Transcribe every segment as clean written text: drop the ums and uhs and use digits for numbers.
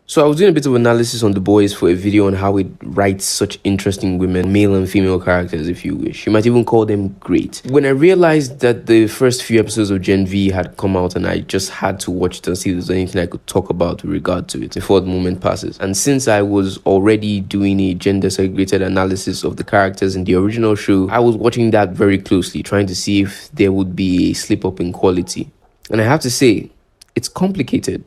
So I was doing a bit of analysis on The Boys for a video on how it writes such interesting women, male and female characters, if you wish. You might even call them great. When I realized that the first few episodes of Gen V had come out and I just had to watch it and see if there's anything I could talk about with regard to it before the moment passes. And since I was already doing a gender segregated analysis of the characters in the original show, I was watching that very closely, trying to see if there would be a slip up in quality. And I have to say, it's complicated,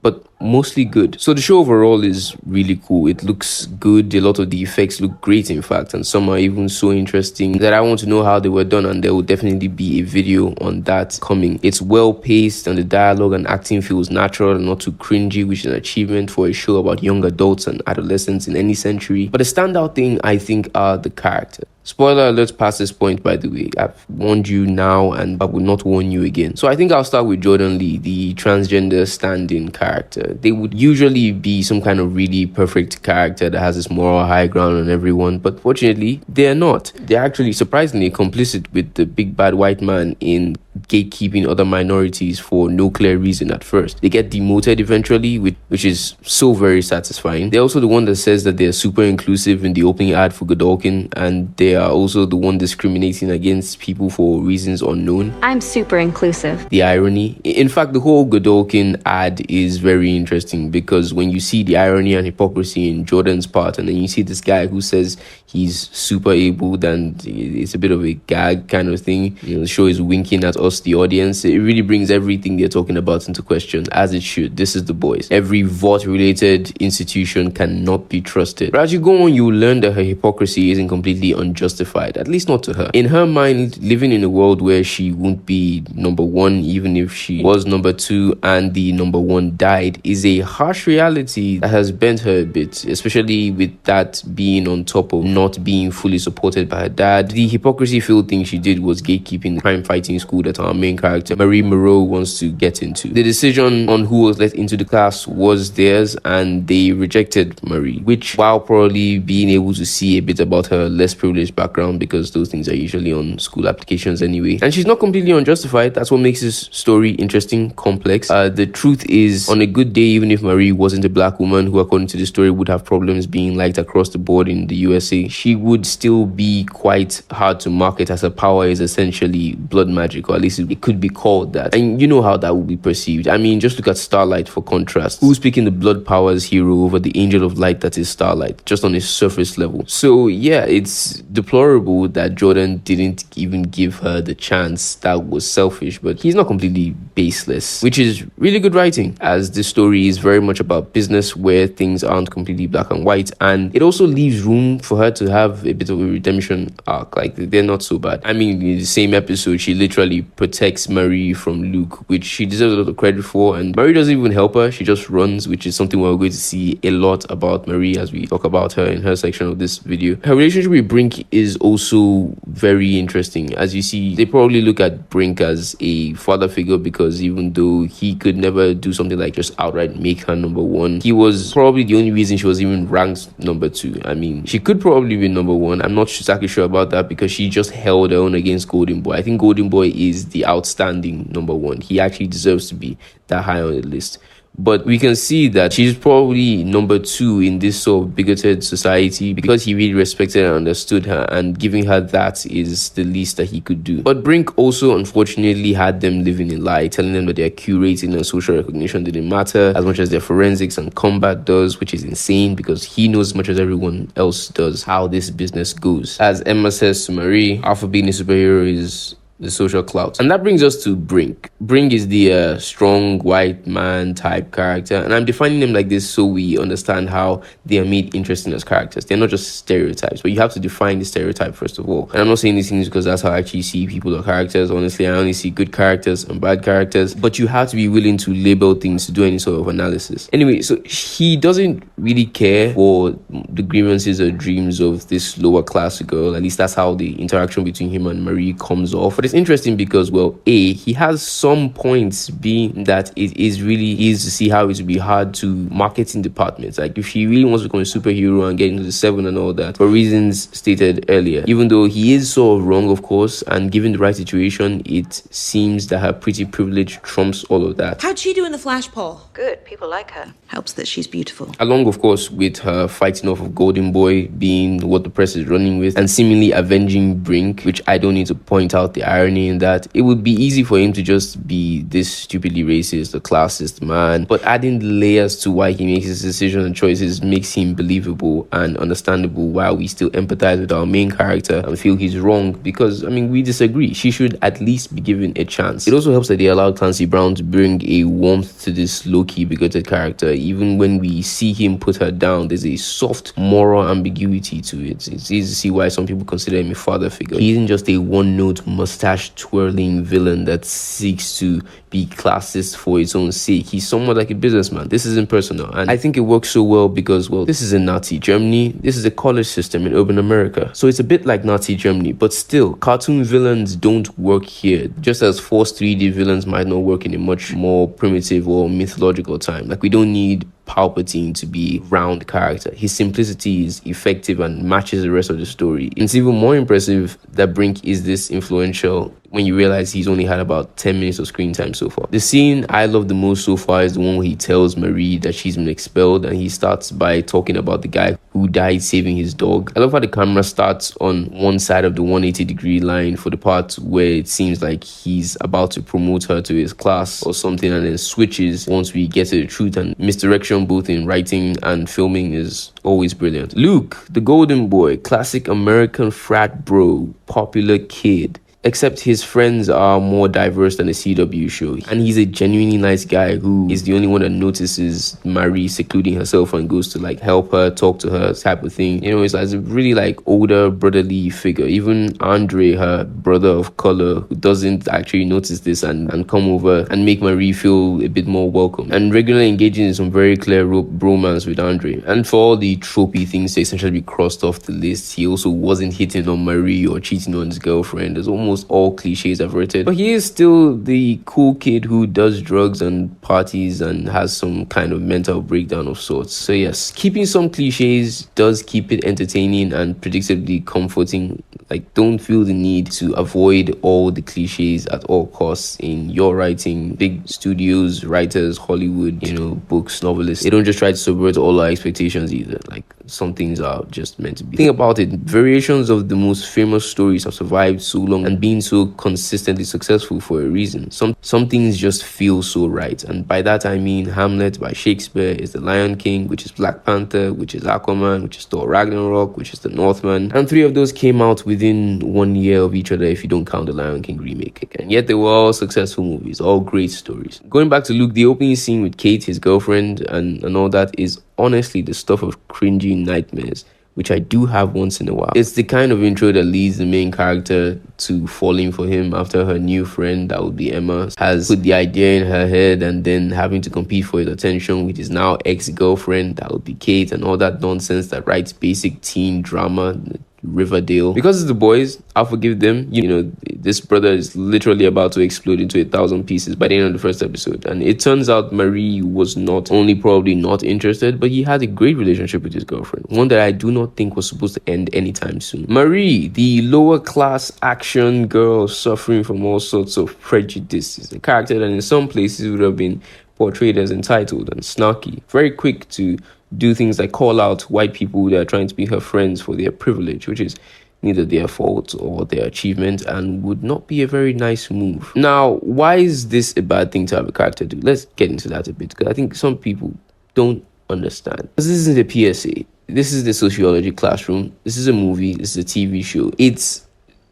but mostly good. So the show overall is really cool. It looks good. A lot of the effects look great, in fact, and some are even so interesting that I want to know how they were done, and there will definitely be a video on that coming. It's well paced and the dialogue and acting feels natural and not too cringy, which is an achievement for a show about young adults and adolescents in any century. But the standout thing, I think, are the characters. Spoiler alert past this point, by the way. I've warned you now and I will not warn you again. So I think I'll start with Jordan Lee, the transgender stand-in character. They would usually be some kind of really perfect character that has this moral high ground on everyone, but fortunately, they're not. They're actually surprisingly complicit with the big bad white man in gatekeeping other minorities for no clear reason at first. They get demoted eventually, which is so very satisfying. They're also the one that says that they're super inclusive in the opening ad for Godolkin, and they are also the one discriminating against people for reasons unknown. I'm super inclusive. The irony. In fact, the whole Godolkin ad is very interesting because when you see the irony and hypocrisy in Jordan's part, and then you see this guy who says he's super abled and it's a bit of a gag kind of thing, the show is winking at us, the audience. It really brings everything they're talking about into question, as it should. This is The Boys. Every VOT-related institution cannot be trusted. But as you go on, you will learn that her hypocrisy isn't completely unjustified, at least not to her. In her mind, living in a world where she won't be number one, even if she was number two and the number one died, is a harsh reality that has bent her a bit, especially with that being on top of not being fully supported by her dad. The hypocrisy-filled thing she did was gatekeeping the crime-fighting school that our main character, Marie Moreau, wants to get into. The decision on who was let into the class was theirs, and they rejected Marie, which, while probably being able to see a bit about her less privileged background, because those things are usually on school applications anyway, and she's not completely unjustified. That's what makes this story interesting, complex. The truth is, on a good day, even if Marie wasn't a black woman who, according to the story, would have problems being liked across the board in the USA, she would still be quite hard to market, as her power is essentially blood magic, or at least it could be called that. And you know how that would be perceived. I mean, just look at Starlight for contrast. Who's picking the blood powers hero over the angel of light that is Starlight, just on a surface level? So yeah, it's deplorable that Jordan didn't even give her the chance. That was selfish, but he's not completely baseless, which is really good writing, as this story is very much about business where things aren't completely black and white, and it also leaves room for her to have a bit of a redemption arc. Like, they're not so bad. I mean, in the same episode, she literally protects Marie from Luke, which she deserves a lot of credit for, and Marie doesn't even help her. She just runs, which is something we're going to see a lot about Marie as we talk about her in her section of this video. Her relationship with Brink is also very interesting. As you see, they probably look at Brink as a father figure, because even though he could never do something like just outright make her number one, he was probably the only reason she was even ranked number two. I mean, she could probably be number one. I'm not exactly sure about that, because she just held her own against Golden Boy. I think Golden Boy is the outstanding number one. He actually deserves to be that high on the list. But we can see that she's probably number two in this sort of bigoted society, because he really respected and understood her, and giving her that is the least that he could do. But Brink also unfortunately had them living a lie, telling them that their Q rating and social recognition didn't matter as much as their forensics and combat does, which is insane, because he knows as much as everyone else does how this business goes. As Emma says to Marie, alpha being a superhero is the social clout. And that brings us to Brink. Brink is the strong white man type character, and I'm defining them like this so we understand how they are made interesting as characters. They're not just stereotypes, but you have to define the stereotype first of all. And I'm not saying these things because that's how I actually see people or characters. Honestly, I only see good characters and bad characters, but you have to be willing to label things to do any sort of analysis. Anyway, so he doesn't really care for the grievances or dreams of this lower class girl. At least that's how the interaction between him and Marie comes off. For the it's interesting because, well, he has some points being that it is really easy to see how it would be hard to marketing departments. Like, if he really wants to become a superhero and get into the Seven and all that, for reasons stated earlier, even though he is sort of wrong, of course, and given the right situation, it seems that her pretty privilege trumps all of that. How'd she do in the flash poll? Good, people like her. Helps that she's beautiful. Along, of course, with her fighting off of Golden Boy being what the press is running with, and seemingly avenging Brink, which I don't need to point out the irony in that. It would be easy for him to just be this stupidly racist, a classist man, but adding the layers to why he makes his decisions and choices makes him believable and understandable, while we still empathize with our main character and feel he's wrong because, I mean, we disagree. She should at least be given a chance. It also helps that they allowed Clancy Brown to bring a warmth to this low-key bigoted character. Even when we see him put her down, there's a soft moral ambiguity to it. It's easy to see why some people consider him a father figure. He isn't just a one-note mustache-twirling villain that seeks to be classist for its own sake. He's somewhat like a businessman. This isn't personal, and I think it works so well because, well, this is in Nazi Germany. This is a college system in urban America, so it's a bit like Nazi Germany, but still, cartoon villains don't work here, just as forced 3D villains might not work in a much more primitive or mythological time. Like, we don't need Palpatine to be round character. His simplicity is effective and matches the rest of the story. It's even more impressive that Brink is this influential when you realize he's only had about 10 minutes of screen time so far. The scene I love the most so far is the one where he tells Marie that she's been expelled, and he starts by talking about the guy who died saving his dog. I love how the camera starts on one side of the 180-degree line for the part where it seems like he's about to promote her to his class or something, and then switches once we get to the truth, and misdirection both in writing and filming is always brilliant. Luke, the golden boy, classic American frat bro, popular kid. Except his friends are more diverse than a CW show. And he's a genuinely nice guy who is the only one that notices Marie secluding herself and goes to like help her, talk to her, type of thing. You know, it's as a really like older brotherly figure. Even Andre, her brother of color, who doesn't actually notice this and come over and make Marie feel a bit more welcome. And regularly engaging in some very clear bromance with Andre. And for all the tropey things to essentially be crossed off the list, he also wasn't hitting on Marie or cheating on his girlfriend. There's almost all cliches averted, but he is still the cool kid who does drugs and parties and has some kind of mental breakdown of sorts. So yes, keeping some cliches does keep it entertaining and predictably comforting. Like, don't feel the need to avoid all the cliches at all costs in your writing. Big studios, writers, Hollywood, you know, books, novelists, they don't just try to subvert all our expectations either. Like, some things are just meant to be. Think about it, variations of the most famous stories have survived so long and been so consistently successful for a reason. Some things just feel so right, and by that I mean Hamlet by Shakespeare is The Lion King, which is Black Panther, which is Aquaman, which is Thor Ragnarok, which is The Northman, and 3 of those came out within 1 year of each other if you don't count The Lion King remake. And yet they were all successful movies, all great stories. Going back to Luke, the opening scene with Cate, his girlfriend, and all that is honestly the stuff of cringy nightmares, which I do have once in a while. It's the kind of intro that leads the main character to falling for him after her new friend, that would be Emma, has put the idea in her head and then having to compete for his attention with his now ex-girlfriend, that would be Cate, and all that nonsense that writes basic teen drama, Riverdale. Because it's the boys, I'll forgive them. You know, this brother is literally about to explode into 1,000 pieces by the end of the first episode. And it turns out Marie was not only probably not interested, but he had a great relationship with his girlfriend. One that I do not think was supposed to end anytime soon. Marie, the lower class action girl suffering from all sorts of prejudices. A character that in some places would have been portrayed as entitled and snarky. Very quick to do things like call out white people that are trying to be her friends for their privilege, which is neither their fault or their achievement and would not be a very nice move. Now, why is this a bad thing to have a character do? Let's get into that a bit, because I think some people don't understand. This isn't a PSA. This is the sociology classroom. This is a movie. This is a TV show. It's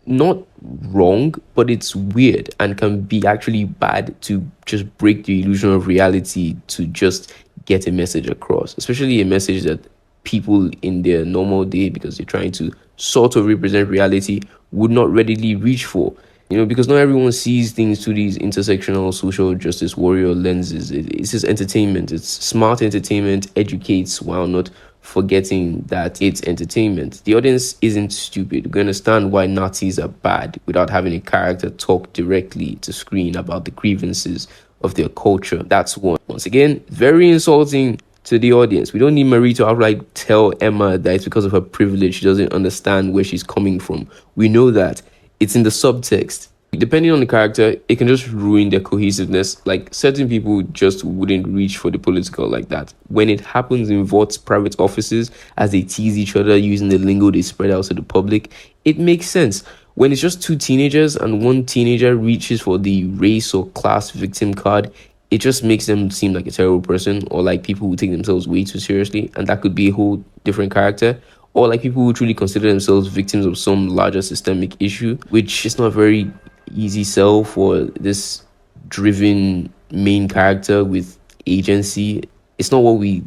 not wrong, but it's weird and can be actually bad to just break the illusion of reality to just get a message across, especially a message that people in their normal day, because they're trying to sort of represent reality, would not readily reach for. You know, because not everyone sees things through these intersectional social justice warrior lenses. It's just entertainment. It's smart entertainment, educates while not forgetting that it's entertainment. The audience isn't stupid. We understand why Nazis are bad without having a character talk directly to screen about the grievances of their culture. That's one. Once again, very insulting to the audience. We don't need Marie to outright tell Emma that it's because of her privilege she doesn't understand where she's coming from. We know that. It's in the subtext. Depending on the character, it can just ruin their cohesiveness. Like, certain people just wouldn't reach for the political like that. When it happens in Vough's private offices, as they tease each other using the lingo they spread out to the public, it makes sense. When it's just two teenagers and one teenager reaches for the race or class victim card, it just makes them seem like a terrible person, or like people who take themselves way too seriously, and that could be a whole different character. Or like people who truly consider themselves victims of some larger systemic issue, which is not a very easy sell for this driven main character with agency. It's not what we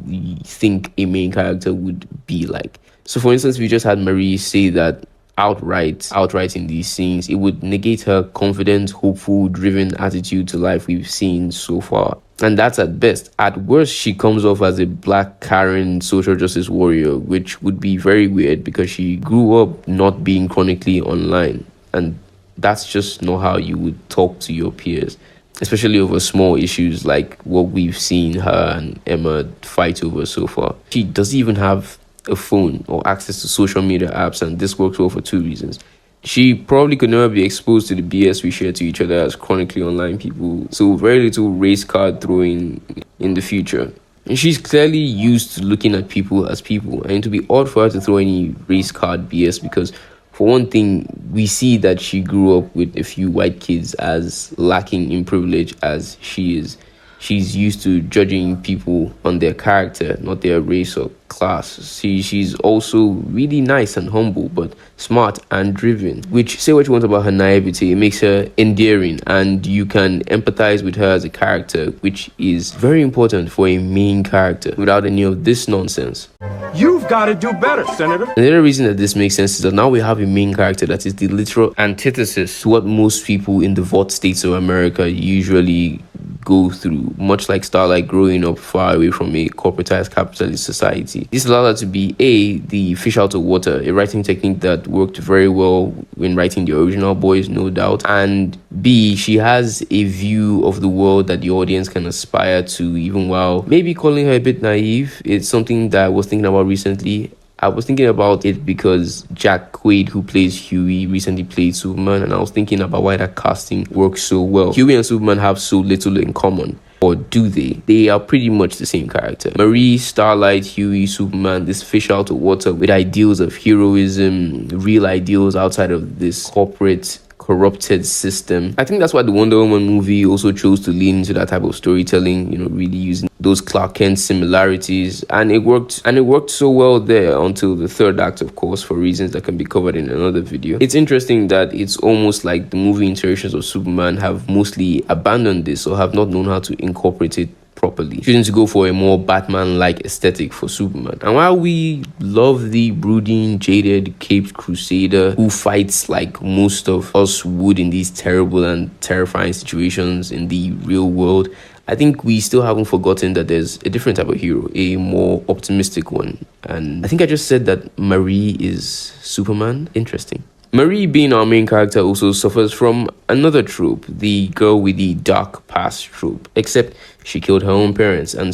think a main character would be like. So for instance, we just had Marie say that outright in these scenes, it would negate her confident, hopeful, driven attitude to life we've seen so far. And that's at best. At worst, she comes off as a black Karen social justice warrior, which would be very weird because she grew up not being chronically online. And that's just not how you would talk to your peers, especially over small issues like what we've seen her and Emma fight over so far. She doesn't even have a phone or access to social media apps, and this works well for two reasons. She probably could never be exposed to the BS we share to each other as chronically online people, so very little race card throwing in the future. And she's clearly used to looking at people as people, and it would be odd for her to throw any race card BS because, for one thing, we see that she grew up with a few white kids as lacking in privilege as she is. She's used to judging people on their character, not their race or class. See, she's also really nice and humble, but smart and driven, which, say what you want about her naivety, it makes her endearing, and you can empathize with her as a character, which is very important for a main character without any of this nonsense. You've got to do better, Senator. Another reason that this makes sense is that now we have a main character that is the literal antithesis to what most people in the Vought states of America usually go through, much like Starlight growing up far away from a corporatized capitalist society. This allowed her to be the fish out of water, a writing technique that worked very well when writing the original boys, no doubt, and B, she has a view of the world that the audience can aspire to, even while maybe calling her a bit naive. It's something that I was thinking about recently. I was thinking about it because Jack Quaid, who plays Huey, recently played Superman, and I was thinking about why that casting works so well. Huey and Superman have so little in common. Or do they? They are pretty much the same character. Marie, Starlight, Huey, Superman, this fish out of water with ideals of heroism, real ideals outside of this corporate corrupted system. I think that's why the Wonder Woman movie also chose to lean into that type of storytelling, really using those Clark Kent similarities, and it worked so well there until the third act, of course, for reasons that can be covered in another video. It's interesting that it's almost like the movie iterations of Superman have mostly abandoned this or have not known how to incorporate it properly, choosing to go for a more Batman-like aesthetic for Superman. And while we love the brooding, jaded, caped crusader who fights like most of us would in these terrible and terrifying situations in the real world, I think we still haven't forgotten that there's a different type of hero, a more optimistic one. And I think I just said that Marie is Superman. Interesting. Marie, being our main character, also suffers from another trope, the girl with the dark past trope, except she killed her own parents and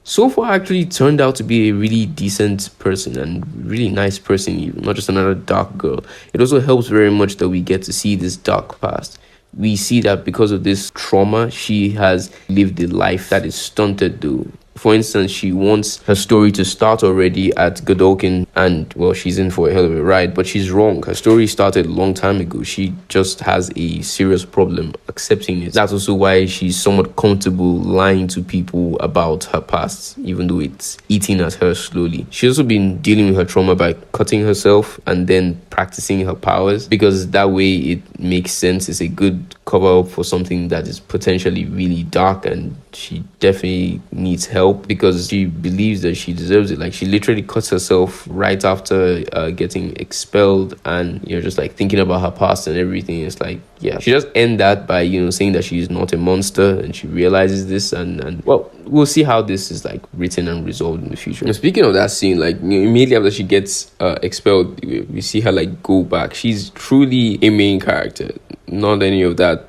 so far actually turned out to be a really decent person and really nice person, even not just another dark girl. It also helps very much that we get to see this dark past. We see that because of this trauma, she has lived a life that is stunted though. For instance, she wants her story to start already at Godolkin, and, well, she's in for a hell of a ride, but she's wrong. Her story started a long time ago. She just has a serious problem accepting it. That's also why she's somewhat comfortable lying to people about her past, even though it's eating at her slowly. She's also been dealing with her trauma by cutting herself and then practicing her powers, because that way it makes sense. It's a good cover up for something that is potentially really dark, and she definitely needs help because she believes that she deserves it. Like, she literally cuts herself right after getting expelled, and just like thinking about her past and everything. It's like, yeah, she just end that by, saying that she's not a monster, and she realizes this, and well, we'll see how this is like written and resolved in the future. Now, speaking of that scene, like immediately after she gets expelled, we see her like go back. She's truly a main character, not any of that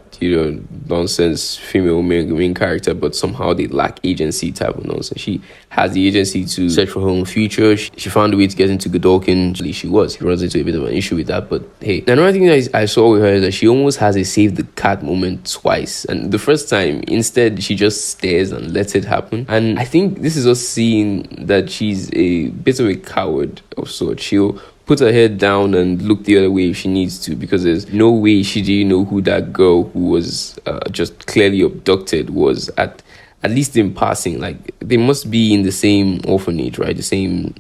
nonsense female main character, but somehow they lack agency type of nonsense. She has the agency to search for her own future. She found a way to get into Godolkin. She runs into a bit of an issue with that, but hey. Another thing that I saw with her is that she almost has a save the cat moment twice, and the first time, instead, she just stares and lets it happen. And I think this is us seeing that she's a bit of a coward of sorts. She'll put her head down and look the other way if she needs to, because there's no way she didn't know who that girl who was just clearly abducted was, at least in passing. Like, they must be in the same orphanage, right? The same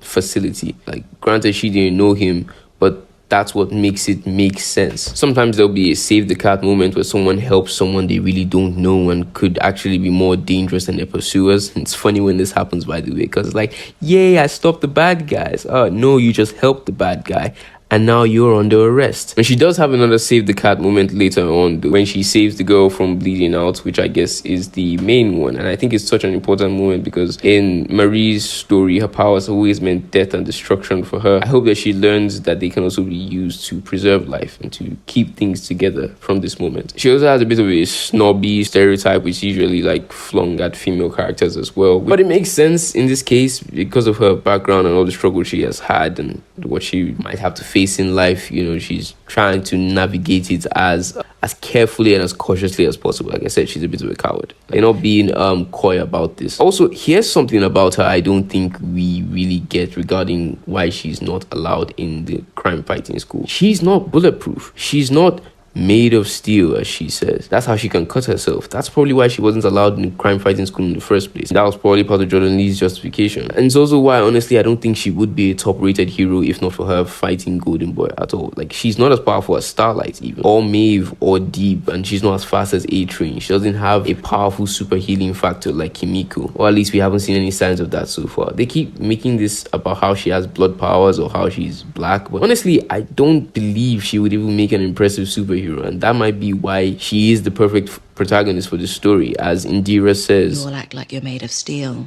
facility. Like, granted, she didn't know him, but that's what makes it make sense. Sometimes there'll be a save the cat moment where someone helps someone they really don't know and could actually be more dangerous than their pursuers. It's funny when this happens, by the way, because it's like, yay, I stopped the bad guys. Oh, no, you just helped the bad guy, and now you're under arrest. And she does have another save the cat moment later on, when she saves the girl from bleeding out, which I guess is the main one. And I think it's such an important moment because in Marie's story, her powers have always meant death and destruction for her. I hope that she learns that they can also be used to preserve life and to keep things together from this moment. She also has a bit of a snobby stereotype, which is usually like flung at female characters as well. But it makes sense in this case because of her background and all the struggle she has had and what she might have to face in life. She's trying to navigate it as carefully and as cautiously as possible. Like I said, she's a bit of a coward. Like, not being coy about this. Also, here's something about her I don't think we really get regarding why she's not allowed in the crime fighting school. She's not bulletproof. She's not made of steel, as she says. That's how she can cut herself. That's probably why she wasn't allowed in crime fighting school in the first place. That was probably part of Jordan Lee's justification. And it's also why, honestly, I don't think she would be a top-rated hero if not for her fighting Golden Boy at all. Like, she's not as powerful as Starlight even, or Maeve, or Deep, and she's not as fast as A-Train. She doesn't have a powerful super healing factor like Kimiko, or at least we haven't seen any signs of that so far. They keep making this about how she has blood powers or how she's black, but honestly, I don't believe she would even make an impressive superhero. And that might be why she is the perfect protagonist for this story. As Indira says, You all act like you're made of steel,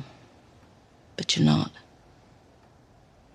but you're not.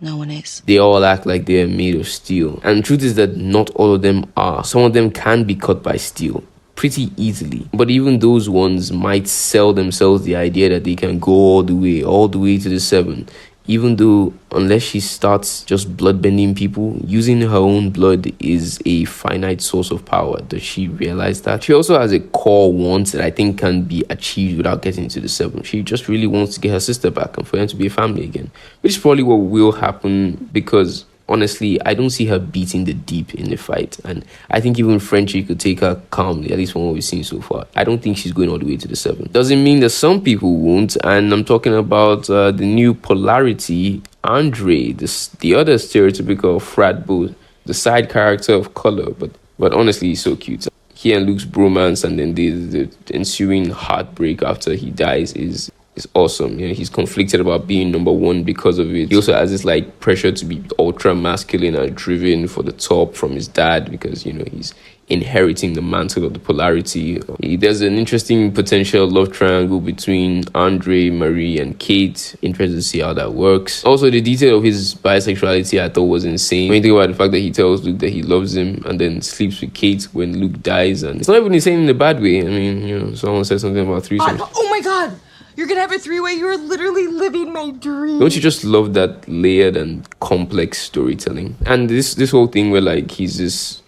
No one is. They all act like they're made of steel. And the truth is that not all of them are. Some of them can be cut by steel pretty easily. But even those ones might sell themselves the idea that they can go all the way to the 7. Even though, unless she starts just bloodbending people, using her own blood is a finite source of power. Does she realize that? She also has a core want that I think can be achieved without getting to the 7. She just really wants to get her sister back and for them to be a family again. Which is probably what will happen because, honestly, I don't see her beating the Deep in the fight. And I think even Frenchie could take her calmly, at least from what we've seen so far. I don't think she's going all the way to the 7. Doesn't mean that some people won't. And I'm talking about the new polarity, Andre, the other stereotypical frat bro, the side character of color. But honestly, he's so cute. He and Luke's bromance and then the ensuing heartbreak after he dies is awesome. He's conflicted about being number one because of it. He also has this like pressure to be ultra masculine and driven for the top from his dad because he's inheriting the mantle of the polarity. There's an interesting potential love triangle between Andre, Marie, and Cate. Interested to see how that works. Also, the detail of his bisexuality I thought was insane. When you think about the fact that he tells Luke that he loves him and then sleeps with Cate when Luke dies, and it's not even insane in a bad way. I mean, someone said something about threesomes. Oh my god! You're gonna have a 3-way. You're literally living my dream. Don't you just love that layered and complex storytelling? And this whole thing where like he's this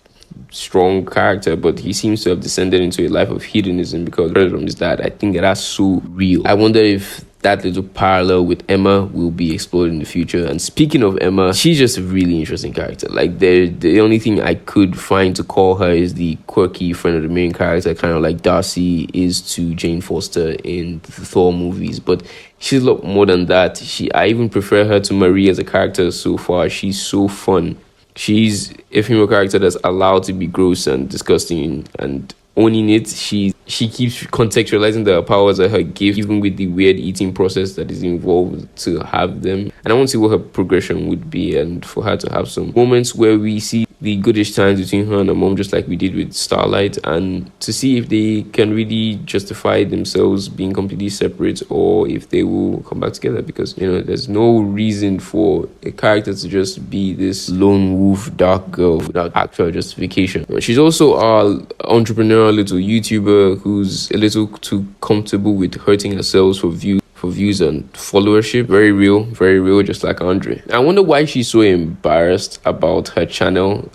strong character, but he seems to have descended into a life of hedonism because from his dad. I think that's so real. I wonder if that little parallel with Emma will be explored in the future. And speaking of Emma, she's just a really interesting character. Like, the only thing I could find to call her is the quirky friend of the main character, kind of like Darcy is to Jane Foster in the Thor movies. But she's a lot more than that. I even prefer her to Marie as a character so far. She's so fun. She's a female character that's allowed to be gross and disgusting and owning it. She keeps contextualizing the powers at her gift, even with the weird eating process that is involved to have them. And I want to see what her progression would be, and for her to have some moments where we see the goodish times between her and her mom, just like we did with Starlight, and to see if they can really justify themselves being completely separate or if they will come back together, because there's no reason for a character to just be this lone wolf dark girl without actual justification. She's also our entrepreneurial little YouTuber who's a little too comfortable with hurting herself for views and followership. Very real, just like Andre. I wonder why she's so embarrassed about her channel.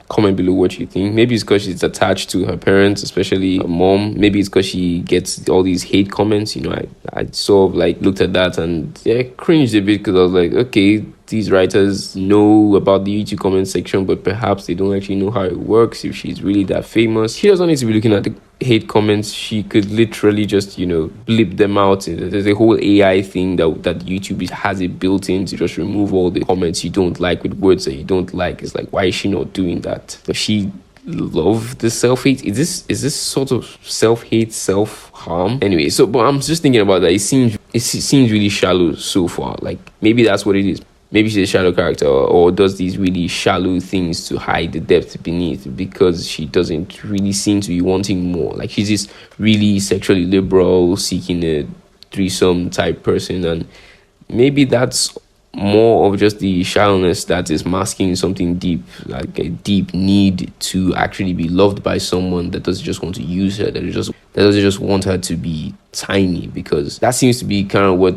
Comment below what you think. Maybe it's because she's attached to her parents, especially her mom. Maybe it's because she gets all these hate comments. I sort of like looked at that and cringed a bit, because I was like, okay, these writers know about the YouTube comment section, but perhaps they don't actually know how it works. If she's really that famous, she doesn't need to be looking at the hate comments. She could literally just blip them out. There's a whole AI thing that YouTube has it built in to just remove all the comments you don't like with words that you don't like. It's like, why is she not doing that? Does she love the self-hate? Is this sort of self-hate, self-harm? Anyway, but I'm just thinking about that. It seems really shallow so far. Like, maybe that's what it is. Maybe she's a shallow character, or does these really shallow things to hide the depth beneath, because she doesn't really seem to be wanting more. Like, she's this really sexually liberal, seeking a threesome type person, and maybe that's more of just the shallowness that is masking something deep, like a deep need to actually be loved by someone that doesn't just want to use her, that doesn't just want her to be tiny, because that seems to be kind of what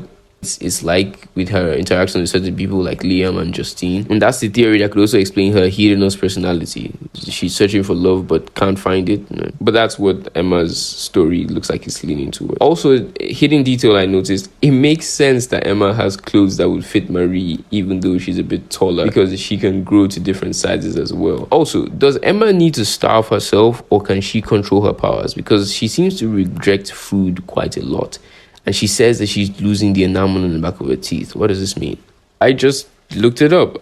it's like with her interaction with certain people like Liam and Justine. And that's the theory that could also explain her hedonist personality. She's searching for love but can't find it. But that's what Emma's story looks like it's leaning toward. Also, a hidden detail I noticed, it makes sense that Emma has clothes that would fit Marie even though she's a bit taller, because she can grow to different sizes as well. Also, does Emma need to starve herself, or can she control her powers? Because she seems to reject food quite a lot. And she says that she's losing the enamel in the back of her teeth. What does this mean? I just looked it up.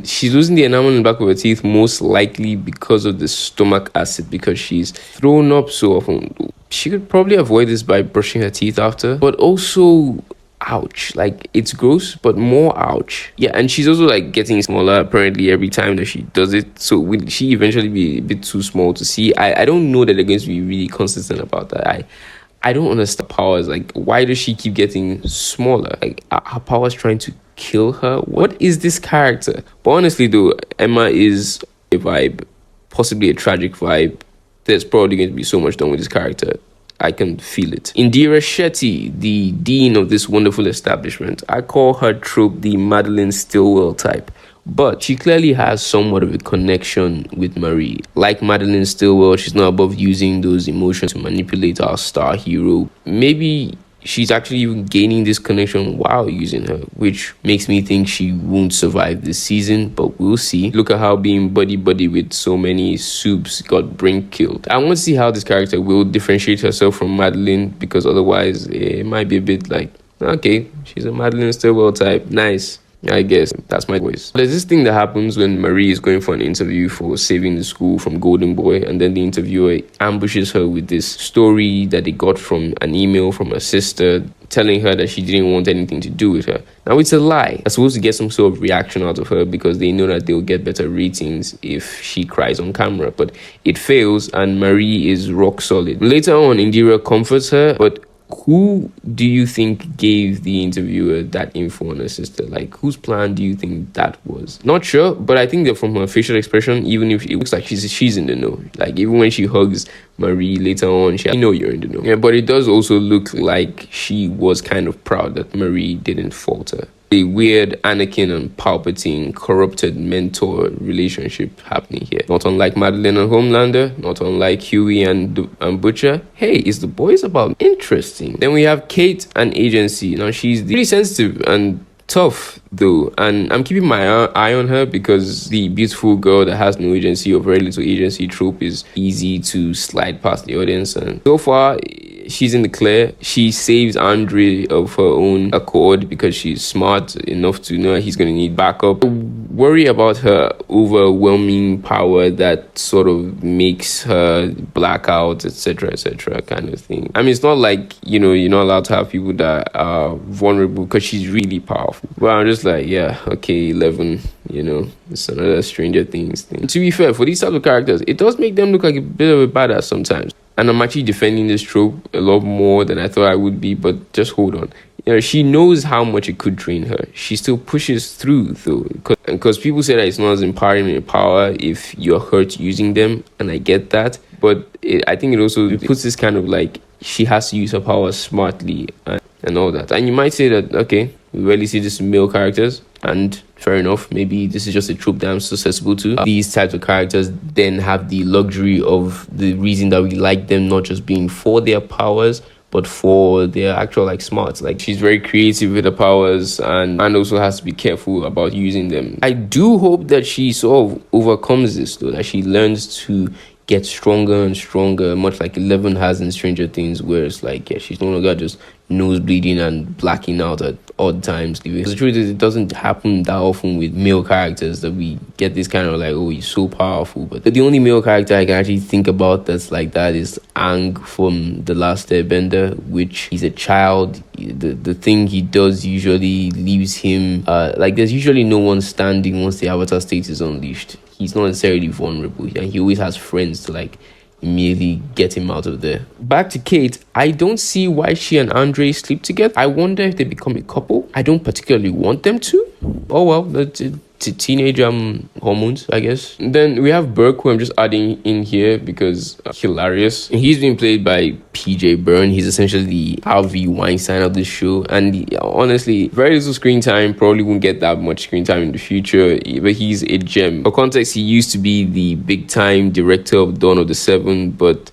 She's losing the enamel in the back of her teeth most likely because of the stomach acid, because she's thrown up so often. She could probably avoid this by brushing her teeth after. But also, ouch. Like, it's gross, but more ouch. Yeah, and she's also like getting smaller apparently every time that she does it. So will she eventually be a bit too small to see? I don't know that they're going to be really consistent about that. I don't understand powers. Like, why does she keep getting smaller? Like, are her powers trying to kill her? What is this character? But honestly though, Emma is a vibe, possibly a tragic vibe. There's probably going to be so much done with this character. I can feel it. Indira Shetty, the dean of this wonderful establishment. I call her trope the Madelyn Stillwell type. But she clearly has somewhat of a connection with Marie. Like Madelyn Stillwell, she's not above using those emotions to manipulate our star hero. Maybe she's actually even gaining this connection while using her, which makes me think she won't survive this season, but we'll see. Look at how being buddy-buddy with so many soups got Brink killed. I want to see how this character will differentiate herself from Madelyn, because otherwise it might be a bit like, okay, she's a Madelyn Stillwell type. Nice. I guess that's my voice. There's this thing that happens when Marie is going for an interview for saving the school from Golden Boy, and then the interviewer ambushes her with this story that they got from an email from her sister telling her that she didn't want anything to do with her. Now, it's a lie. They're supposed to get some sort of reaction out of her because they know that they'll get better ratings if she cries on camera, but it fails and Marie is rock solid. Later on, Indira comforts her, but who do you think gave the interviewer that info on her sister? Like, whose plan do you think that was? Not sure, but I think that from her facial expression, even if it looks like she's in the know, like even when she hugs Marie later on, I know you're in the know. Yeah, but it does also look like she was kind of proud that Marie didn't falter. A weird Anakin and Palpatine corrupted mentor relationship happening here. Not unlike Madelyn and Homelander, not unlike Huey and Butcher. Hey, is the boys about interesting? Then we have Cate and Agency. Now she's really sensitive and tough though, and I'm keeping my eye on her because the beautiful girl that has no agency or very little agency trope is easy to slide past the audience, and so far she's in the clear. She saves Andre of her own accord because she's smart enough to know he's going to need backup. Worry about her overwhelming power that sort of makes her black out, etc., kind of thing. I mean, it's not like, you're not allowed to have people that are vulnerable because she's really powerful. Well, I'm just like, yeah, okay, 11, It's another Stranger Things thing. To be fair, for these types of characters, it does make them look like a bit of a badass sometimes. And I'm actually defending this trope a lot more than I thought I would be, but just hold on. She knows how much it could drain her. She still pushes through, though. Because people say that it's not as empowering in power if you're hurt using them, and I get that. But I think it puts this kind of like, she has to use her power smartly and all that. And you might say that, okay, we rarely see this in male characters, and fair enough, maybe this is just a trope that I'm susceptible to. These types of characters then have the luxury of the reason that we like them not just being for their powers, but for their actual like smarts. Like, she's very creative with her powers and also has to be careful about using them. I do hope that she sort of overcomes this, though, that she learns to get stronger and stronger, much like Eleven has in Stranger Things, where it's like, yeah, she's no longer just nose bleeding and blacking out at odd times. The truth is, it doesn't happen that often with male characters that we get this kind of like, oh, he's so powerful. But the only male character I can actually think about that's like that is Aang from The Last Airbender, which he's a child. The thing he does usually leaves him like, there's usually no one standing once the Avatar state is unleashed. He's not necessarily vulnerable, and he always has friends to like immediately get him out of there. Back to Cate, I don't see why she and Andre sleep together. I wonder if they become a couple. I don't particularly want them to. Oh well, that's teenage hormones, I guess. And then we have Burke, who I'm just adding in here because hilarious. He's being played by PJ Byrne. He's essentially the Harvey Weinstein of this show, and honestly, very little screen time. Probably won't get that much screen time in the future, but he's a gem. For context, he used to be the big time director of Dawn of the Seven, but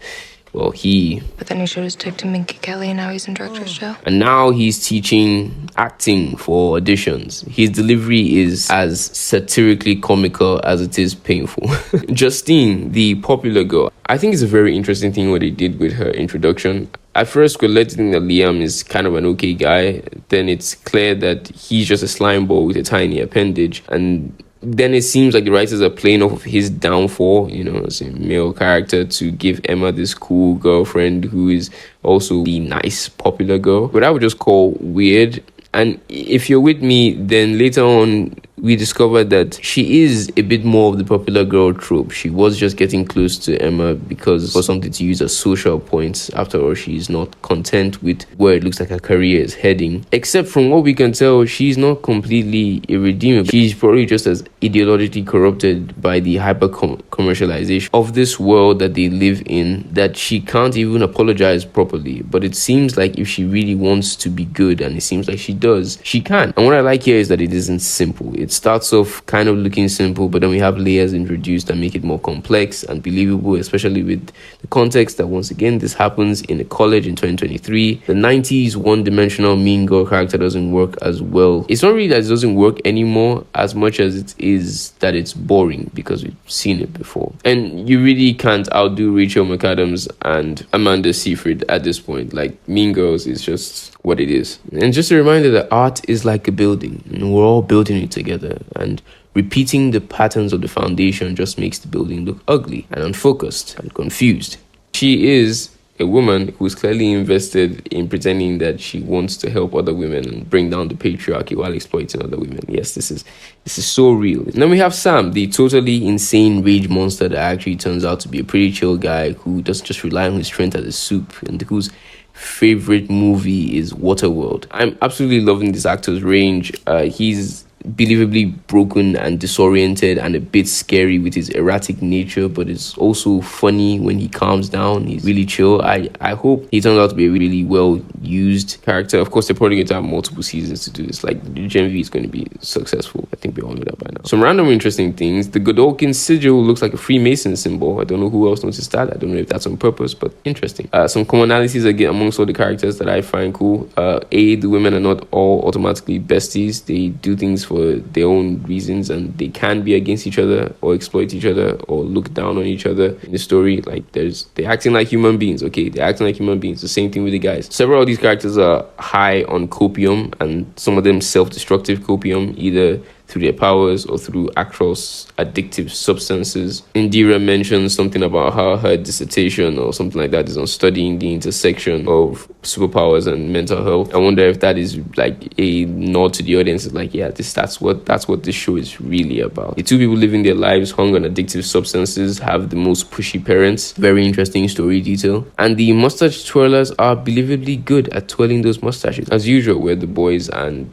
well, But then he showed his tape to Minky Kelly, and now he's in director's show. And now he's teaching acting for auditions. His delivery is as satirically comical as it is painful. Justine, the popular girl. I think it's a very interesting thing what they did with her introduction. At first, we're led to think that Liam is kind of an okay guy. Then it's clear that he's just a slime ball with a tiny appendage. And then it seems like the writers are playing off of his downfall, as a male character, to give Emma this cool girlfriend who is also the nice, popular girl. But I would just call weird. And if you're with me, then later on, we discovered that she is a bit more of the popular girl trope. She was just getting close to Emma because for something to use as social points. After all, she's not content with where it looks like her career is heading. Except from what we can tell, she's not completely irredeemable. She's probably just as ideologically corrupted by the hyper-commercialization of this world that they live in that she can't even apologize properly. But it seems like if she really wants to be good, and it seems like she does, she can. And what I like here is that it isn't simple. It starts off kind of looking simple, but then we have layers introduced that make it more complex and believable, especially with the context that, once again, this happens in a college in 2023. The 90s one-dimensional mean girl character doesn't work as well. It's not really that it doesn't work anymore as much as it is that it's boring because we've seen it before. And you really can't outdo Rachel McAdams and Amanda Seyfried at this point. Like, Mean Girls is just what it is. And just a reminder that art is like a building, and we're all building it together, and repeating the patterns of the foundation just makes the building look ugly and unfocused and confused. She is a woman who's clearly invested in pretending that she wants to help other women and bring down the patriarchy while exploiting other women. Yes, this is so real. And then we have Sam, the totally insane rage monster that actually turns out to be a pretty chill guy who doesn't just rely on his strength as a soup, and whose favorite movie is Waterworld. I'm absolutely loving this actor's range. He's believably broken and disoriented and a bit scary with his erratic nature, but it's also funny when he calms down. He's really chill. I hope he turns out to be a really well used character. Of course, they're probably going to have multiple seasons to do this. Like, Gen V is going to be successful. I think we all know that by now. Some random interesting things. The Godolkin sigil looks like a Freemason symbol. I don't know who else noticed that. I don't know if that's on purpose, but interesting. Some commonalities again amongst all the characters that I find cool. The women are not all automatically besties. They do things for their own reasons, and they can be against each other or exploit each other or look down on each other in the story. Like, they're acting like human beings. Okay, they're acting like human beings. The same thing with the guys. Several of these characters are high on copium, and some of them self-destructive copium. Either through their powers or through actual addictive substances. Indira mentions something about how her dissertation or something like that is on studying the intersection of superpowers and mental health. I wonder if that is like a nod to the audience. It's like, yeah, that's what this show is really about. The two people living their lives hung on addictive substances have the most pushy parents. Very interesting story detail. And the mustache twirlers are believably good at twirling those mustaches. As usual, where the boys and,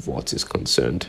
what is concerned.